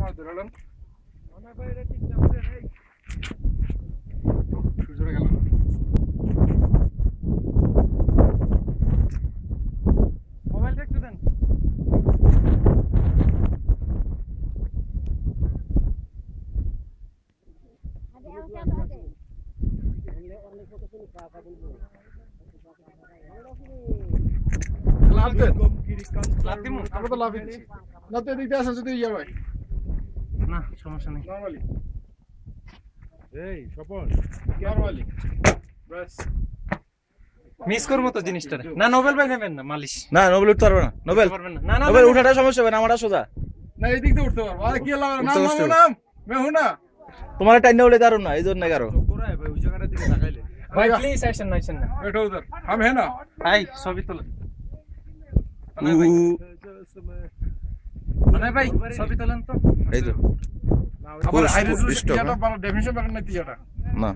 মাছ ধরলাম মনে ভাই এটা ঠিক যাবে ভাই সূর্যটা গেল মোবাইলটা একটু দেন লাভ দেন লাভ দিমু আমরা তো লাভ দিচ্ছি না তো এদিকে আসেন যদি ইয়া ভাই না সমস্যা নেই নরমালি এই স্বপন নরমালি বাস মিস করব তো জিনিসটা না নোবেল ভাই নেবেন না মালিশ না নোবেল উঠতে পারবে না নোবেল না না নোবেল উঠাটা সমস্যা হবে না আমারটা সোজা না এদিক দিয়ে উঠতে পারবো আরে কি লাগা নাম নাম मैं हूं না তোমার টাইনে উঠে দারুন না এইজন্য কারো কোরায় ভাই ওই জায়গাটা দিকে তাকাইলে ভাই প্লিজ আসেন না बैठो उधर हम है ना ভাই ছবি তোলেন মানে ভাই ছবি তোলেন তো এই তো আবার হাই রেজোলিউশন এটা ভালো ডেফিনিশন বানান না তিয়াটা না